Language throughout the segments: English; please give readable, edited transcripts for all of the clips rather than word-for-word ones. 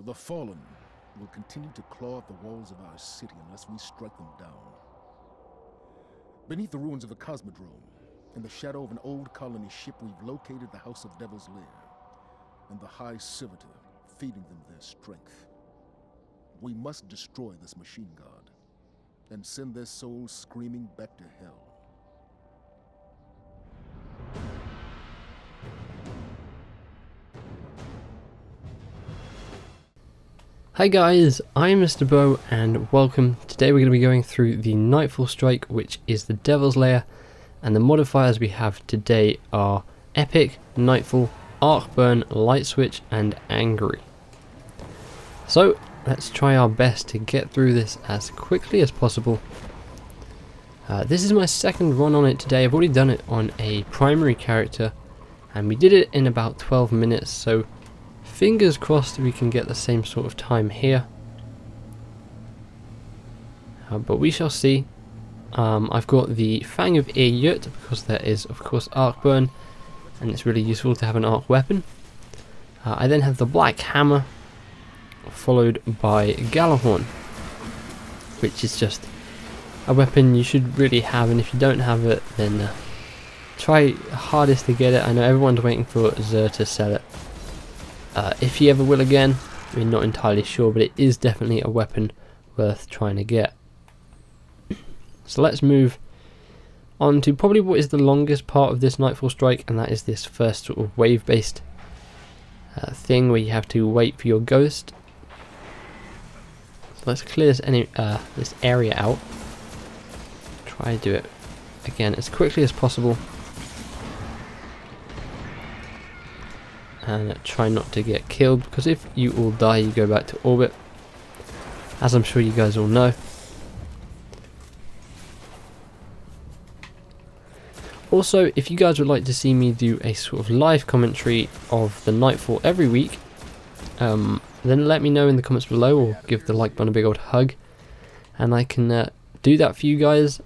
The Fallen will continue to claw at the walls of our city unless we strike them down. Beneath the ruins of the Cosmodrome, in the shadow of an old colony ship, we've located the House of Devils Lair and the High Servitor, feeding them their strength. We must destroy this machine god and send their souls screaming back to hell. Hi guys, I'm Mr. Bo and welcome. Today we're going to be going through the Nightfall Strike, which is the Devils Lair, and the modifiers we have today are Epic, Nightfall, Arc Burn, Lightswitch and Angry. So let's try our best to get through this as quickly as possible. This is my second run on it today. I've already done it on a primary character and we did it in about 12 minutes, so fingers crossed we can get the same sort of time here. But we shall see. I've got the Fang of Ear because there is of course Arc Burn and it's really useful to have an arc weapon. I then have the Black Hammer followed by Galahorn, which is just a weapon you should really have, and if you don't have it then try hardest to get it. I know everyone's waiting for Zer to sell it. If he ever will again, we're not entirely sure, but it is definitely a weapon worth trying to get. So let's move on to probably what is the longest part of this Nightfall Strike, and that is this first sort of wave based thing where you have to wait for your ghost. So let's clear this area out. Try to do it again as quickly as possible. And try not to get killed, because if you all die you go back to orbit, as I'm sure you guys all know. Also, if you guys would like to see me do a sort of live commentary of the Nightfall every week, then let me know in the comments below, or give the like button a big old hug and I can do that for you guys.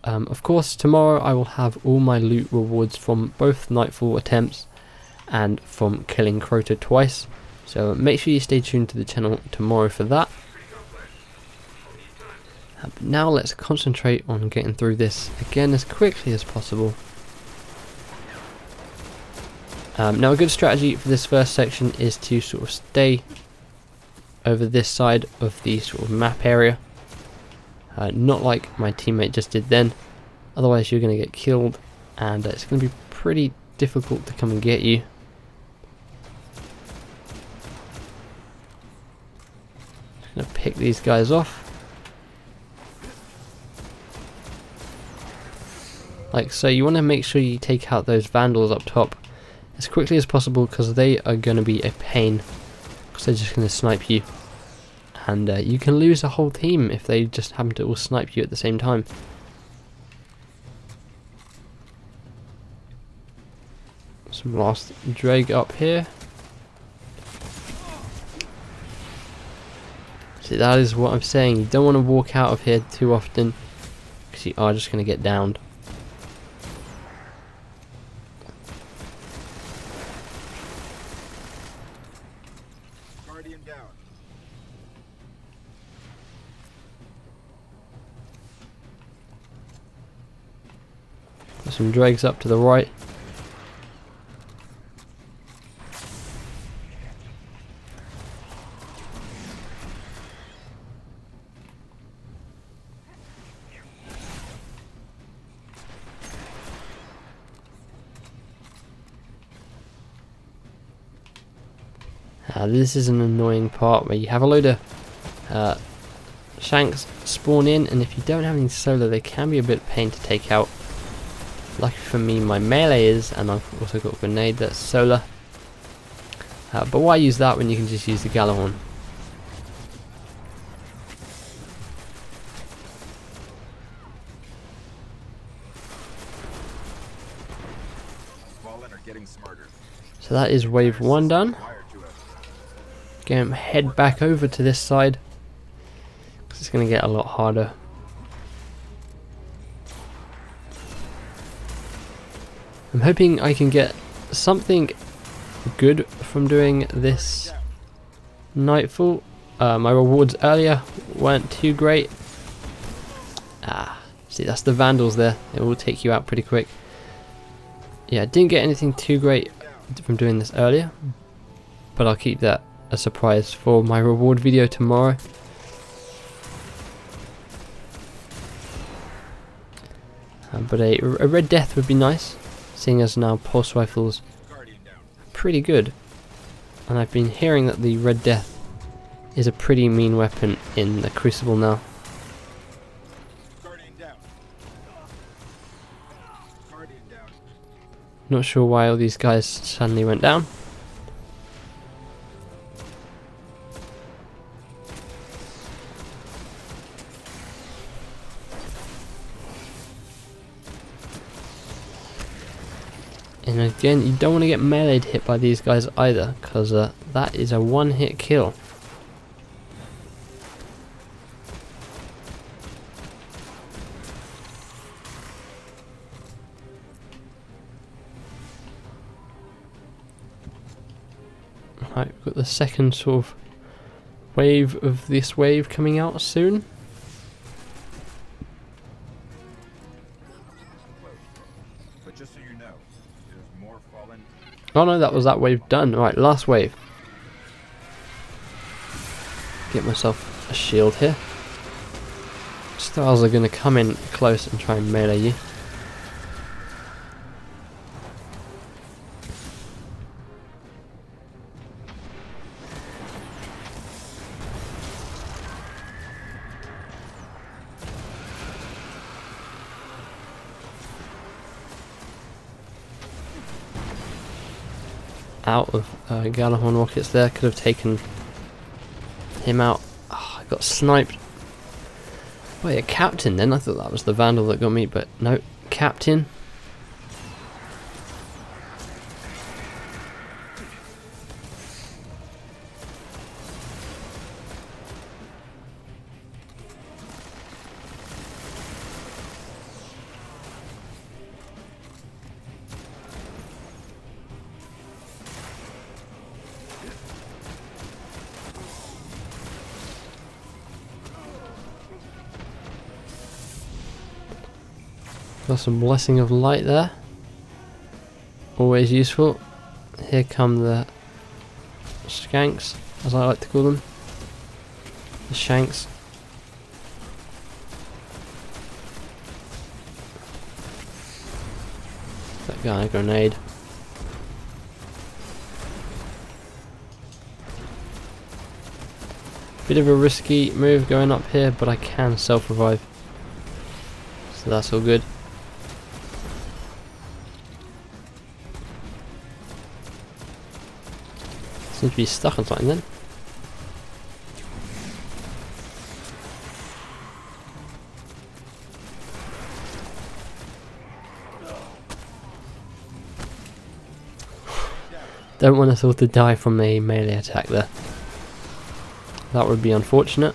Of course tomorrow I will have all my loot rewards from both Nightfall attempts and from killing Crota twice, so make sure you stay tuned to the channel tomorrow for that. But now let's concentrate on getting through this again as quickly as possible. Now a good strategy for this first section is to sort of stay over this side of the sort of map area, not like my teammate just did then, otherwise you're going to get killed and it's going to be pretty difficult to come and get you. Gonna pick these guys off like so. You want to make sure you take out those vandals up top as quickly as possible, because they are going to be a pain, because they're just going to snipe you, and you can lose a whole team if they just happen to all snipe you at the same time. Some last drag up here. See, that is what I'm saying, you don't want to walk out of here too often, because you are just going to get downed. Guardian down. Got some dregs up to the right. This is an annoying part where you have a load of shanks spawn in, and if you don't have any solar they can be a bit of pain to take out. Lucky for me my melee is, and I've also got a grenade that's solar. But why use that when you can just use the Galahorn? Fallen are getting smarter. So that is wave 1 done. Head back over to this side, because it's going to get a lot harder. I'm hoping I can get something good from doing this Nightfall. My rewards earlier weren't too great. See, that's the Vandals there. It will take you out pretty quick. Yeah, I didn't get anything too great from doing this earlier, but I'll keep that a surprise for my reward video tomorrow. But a red death would be nice, seeing as now pulse rifles are pretty good, and I've been hearing that the red death is a pretty mean weapon in the Crucible now. Not sure why all these guys suddenly went down. And again, you don't want to get meleeed hit by these guys either, because that is a one-hit kill. Right, we've got the second sort of wave of this wave coming out soon. But just so you know, there's more fallen. Oh no, that was that wave done. Right, last wave. Get myself a shield here. Stars are going to come in close and try and melee you. Out of Galahorn rockets there, could have taken him out. Oh, I got sniped by a captain then. I thought that was the Vandal that got me, but no, captain. Got some blessing of light there. Always useful. Here come the skanks, as I like to call them. The shanks. That guy, a grenade. Bit of a risky move going up here, but I can self-revive. So that's all good. Seems to be stuck on something then. Don't want us all to die from a melee attack there. That would be unfortunate.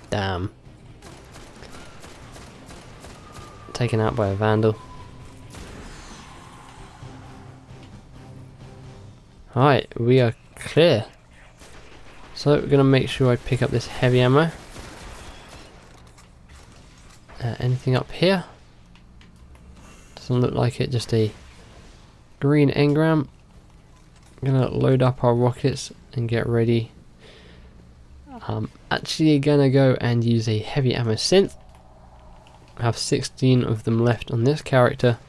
Damn. Taken out by a Vandal. Alright, we are clear. So we're going to make sure I pick up this heavy ammo. Anything up here? Doesn't look like it, just a green engram. I'm going to load up our rockets and get ready. Actually gonna go and use a heavy ammo synth. I have 16 of them left on this character,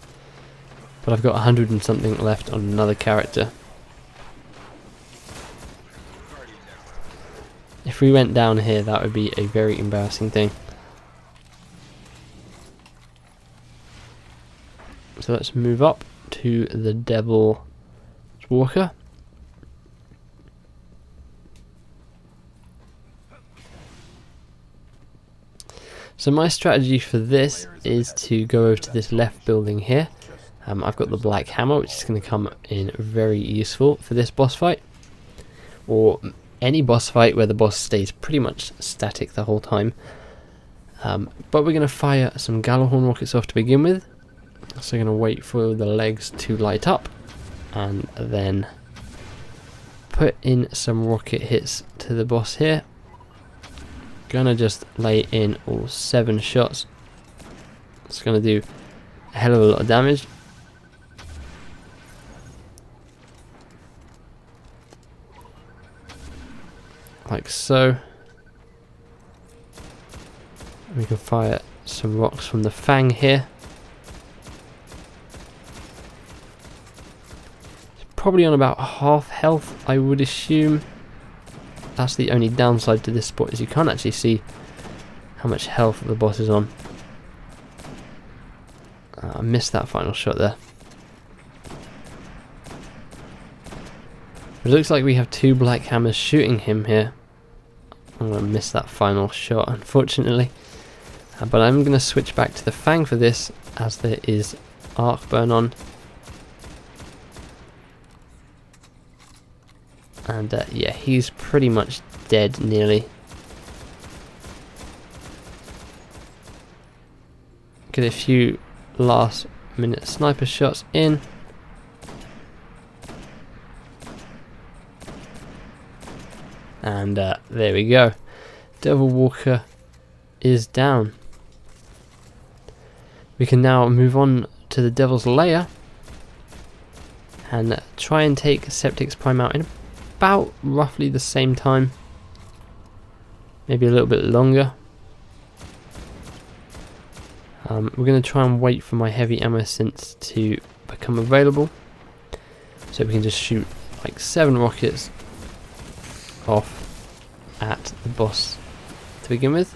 but I've got 100 and something left on another character. If we went down here, that would be a very embarrassing thing. So let's move up to the Devil's Walker. So my strategy for this is to go over to this left building here. I've got the black hammer, which is going to come in very useful for this boss fight. Or any boss fight where the boss stays pretty much static the whole time. But we're going to fire some Gallahorn rockets off to begin with. So we're going to wait for the legs to light up and then put in some rocket hits to the boss here. Gonna just lay in all 7 shots. It's gonna do a hell of a lot of damage. Like so. We can fire some rocks from the fang here. It's probably on about half health, I would assume. That's the only downside to this spot, is you can't actually see how much health the boss is on. I missed that final shot there. It looks like we have 2 black hammers shooting him here. I'm going to miss that final shot, unfortunately. But I'm going to switch back to the fang for this, as there is arc burn on. And yeah, he's pretty much dead nearly. Get a few last minute sniper shots in. And there we go. Devil Walker is down. We can now move on to the Devil's Lair and try and take Sepiks Prime out in about roughly the same time. Maybe a little bit longer. We're going to try and wait for my heavy ammo synths to become available. So we can just shoot like 7 rockets off at the boss to begin with.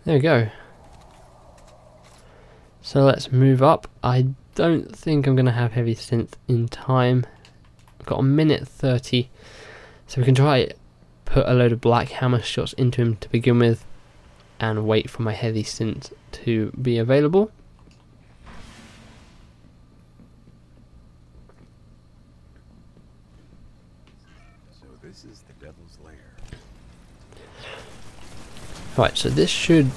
There we go. So let's move up. I don't think I'm going to have heavy synth in time. I've got 1:30, so we can try put a load of black hammer shots into him to begin with and wait for my heavy synth to be available. So this is the Devil's Lair. Right, so this should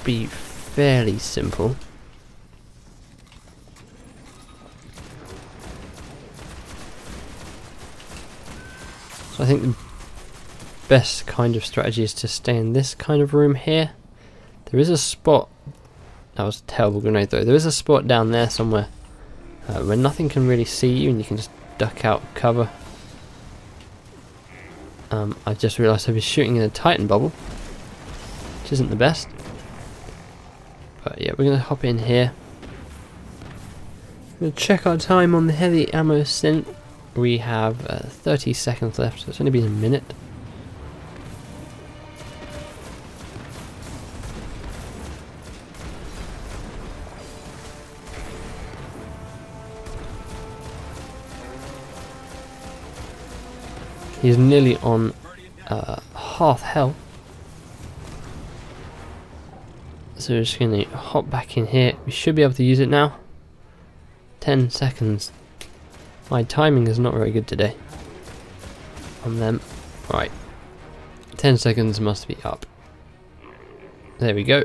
be fairly simple. So I think the best kind of strategy is to stay in this kind of room here. There is a spot, that was a terrible grenade though, there is a spot down there somewhere where nothing can really see you and you can just duck out cover. I just realised I was shooting in a Titan bubble, which isn't the best. But yeah, we're going to hop in here. We'll check our time on the heavy ammo synth. We have 30 seconds left, so it's only been a minute. He's nearly on half health. So we're just going to hop back in here. We should be able to use it now. 10 seconds. My timing is not very good today on them. Right. 10 seconds must be up. There we go.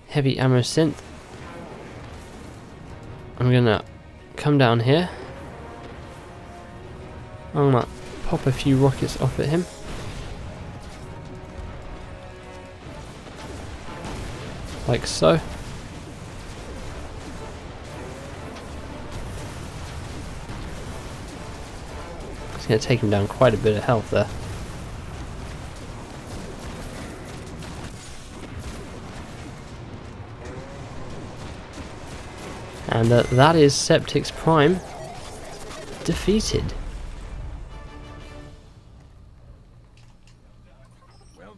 Heavy ammo synth. I'm going to come down here. I'm going to pop a few rockets off at him. Like so. It's going to take him down quite a bit of health there. And that is Sepiks Prime defeated.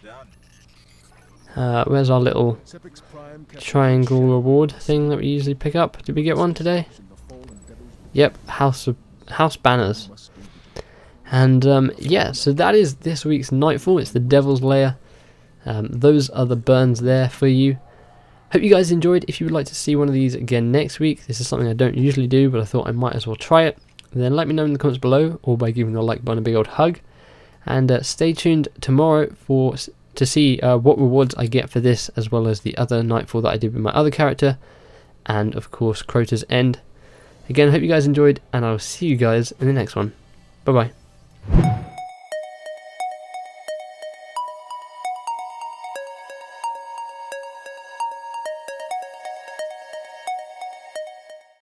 done. Where's our little Sepiks Prime captured triangle shadow reward thing that we usually pick up? Did we get one today? in the Fallen Devils Lair. Yep, house banners. Must be vigilant. And yeah, so that is this week's Nightfall. It's the Devil's Lair. Those are the burns there for you. Hope you guys enjoyed. If you would like to see one of these again next week, this is something I don't usually do, but I thought I might as well try it. Then let me know in the comments below, or by giving the like button a big old hug. And stay tuned tomorrow to see what rewards I get for this, as well as the other Nightfall that I did with my other character, and of course Crota's End. Again, I hope you guys enjoyed, and I will see you guys in the next one. Bye bye.